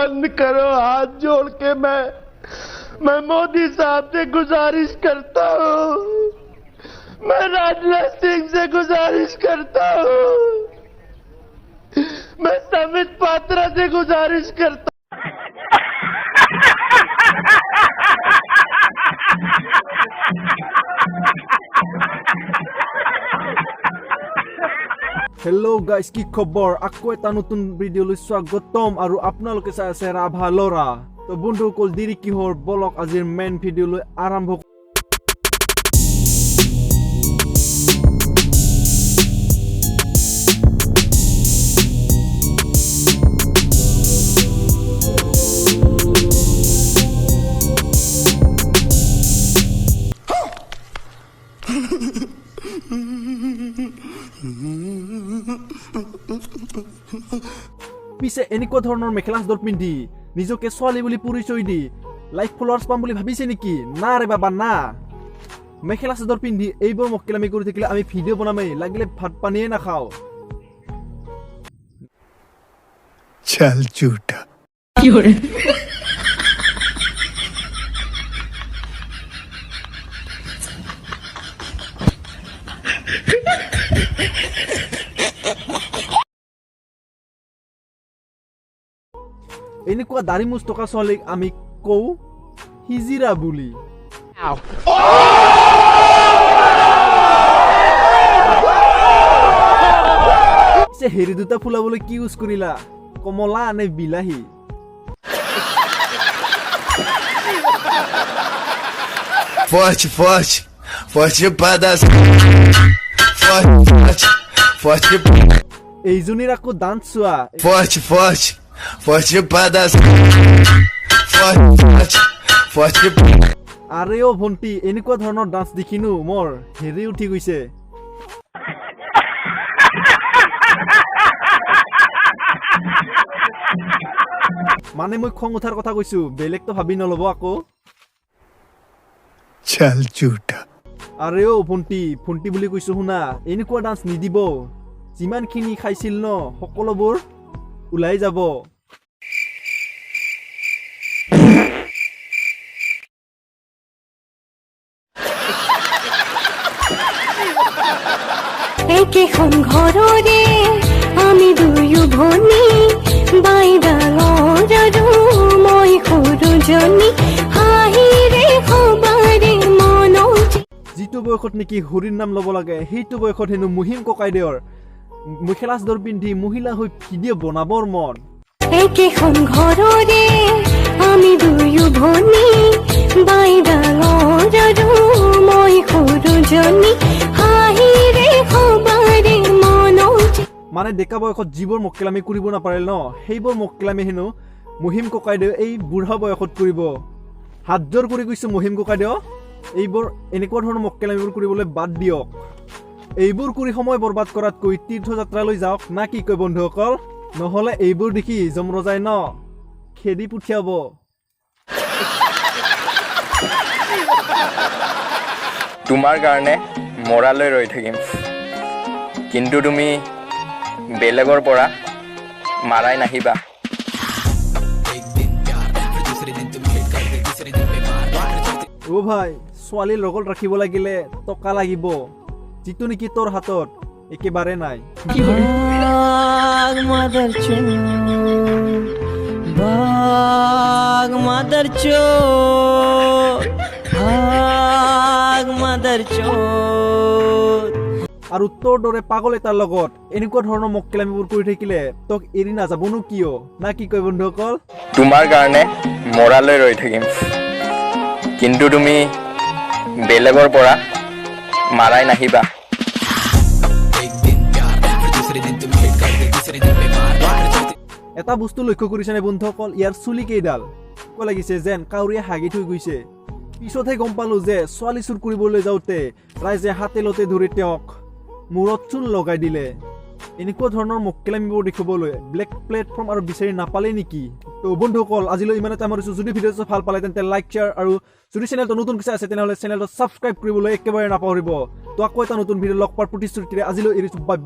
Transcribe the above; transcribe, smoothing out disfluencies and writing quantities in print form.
बंद करो हाथ जोड़ के मैं मोदी साहब से गुजारिश करता हूँ मैं राजनाथ सिंह से गुजारिश करता हूँ मैं समित पात्रा से गुजारिश करता Hello guys, কি খবৰ আকৌ এটা নতুন ভিডিঅ'লৈ স্বাগতম আৰু আপোনালোকে চাই আছে ৰাভা লৰা তো বন্ধুসকল দেৰি কিহৰ বলক আজিৰ মেইন ভিডিঅ'লৈ আৰম্ভ পিছে এনেকুৱা ধৰণৰ মেখেলা চাদৰ পিন্ধি নিজকে ছোৱালী বুলি পৰিচয় দি লাইক ফলোৱাৰ্ছ পাম বুলি ভাবিছে নেকি না ৰে বাবা না মেখেলা চাদৰ পিন্ধি এইবোৰ মক্কেলামি কৰি থাকিলে আমি ভিডিঅ' বনামেই লাগিলে ভাত পানীয়ে নাখাওঁ চল ঝুটা কি হৰে এনেকুৱা দাড়ি মুছ থকা ছোৱালীক আমি কওঁ হিজিৰা বুলি হেৰি দুটা ফুলাবলৈ কি ইউজ কৰিলা কমলা নে বিলাহী forte forte এইজনীৰ আকৌ ডান্স চোৱা forte আৰে অ ভণ্টি এনেকুৱা ধৰণৰ ডান্স দেখিনো মোৰ হেৰি উঠি গৈছে মানে মই খং উঠাৰ কথা কৈছো বেলেগতো ভাবি নলব আকৌ চল ঝুটা আৰে অ ভণ্টি বুলি কৈছো শুনা এনেকুৱা ডান্স নিদিব যিমানখিনি খাইছিল ন সকলোবোৰ ওলাই যাব একেখন ঘৰৰে আমি দুয়ো ভনী বাই ডাঙৰ আৰু মই সৰুজনী হাঁহিৰে সবাৰে মনত যিটো বয়সত নেকি হৰিৰ নাম ল'ব লাগে সেইটো বয়সত হেনো মুহিম ককাইদেউৰ মেখেলা চাদৰ পিন্ধি মহিলা হৈ ভিডিঅ' বনাবৰ মন একেখন ঘৰৰে আমি দুয়ো ভনী বাই ডাঙৰ আৰু মই সৰুজনী হাঁহিৰে সবাৰে মনত মানে ডেকা বয়সত যিবোৰ মক্কেলামি কৰিব নাপাৰিল ন সেইবোৰ মক্কেলামি হেনো মুহিম ককাইদেউ এই বুঢ়া বয়সত কৰিব হাত জোৰ কৰি গৈছো মুহিম ককাইদেউ এইবোৰ এনেকুৱা ধৰণৰ মক্কেলামিবোৰ কৰিবলৈ বাদ দিয়ক এইবোৰ কৰি সময় বৰবাদ কৰাতকৈ তীৰ্থযাত্ৰালৈ যাওক না কি কয় বন্ধুসকল নহলে এইবোৰ দেখি যমৰজাই ন খেদি পঠিয়াব তোমাৰ কাৰণে মৰালৈ ৰৈ থাকিম কিন্তু তুমি বেলেগৰ পৰা মাৰাই নাহিবা ও ভাই ছোৱালীৰ লগত ৰাখিব লাগিলে টকা লাগিব যিটো নেকি তোৰ হাতত একেবাৰে নাই কি হৰে আৰু তোৰ দৰে পাগল এটাৰ লগত এনেকুৱা ধৰণৰ মক্কেলামিবোৰ কৰি থাকিলে তোক এৰি নাযাবনো কিয় না কি কয় বন্ধুসকল তোমাৰ কাৰণে মৰালৈ ৰৈ থাকিম কিন্তু তুমি বেলেগৰ পৰা মাৰাই নাহিবা এটা বস্তু লক্ষ্য কৰিছেনে বন্ধুসকল ইয়াৰ চুলি কেইডাল ক লাগিছে যেন কাউৰীয়ে হাগি থৈ গৈছে পিছতহে গম পালো যে ছোৱালী চুৰ কৰিবলৈ যাওঁতে ৰাইজে হাতেলতে ধৰি তেওঁক মূৰত চুল লগাই দিলে এনেকুৱা ধৰণৰ মক্কেলামিবোৰ দেখিবলৈ ব্লেক প্লেটফৰ্ম আৰু বিচাৰি নাপালে নেকি তো বন্ধুসকল আজিলৈ ইমানে টাইম কৰিছো যদি ভিডিঅ'টো ভাল পালে তেন্তে লাইক শ্বেয়াৰ আৰু যদি চেনেলটো নতুন কিছু আছে তেনেহ'লে চেনেলটো ছাবস্ক্ৰাইব কৰিবলৈ একেবাৰে নাপাহৰিব তো আকৌ এটা নতুন ভিডিঅ' লগ পোৱাৰ প্ৰতিশ্ৰুতিৰে আজিলৈ এৰিছো বাই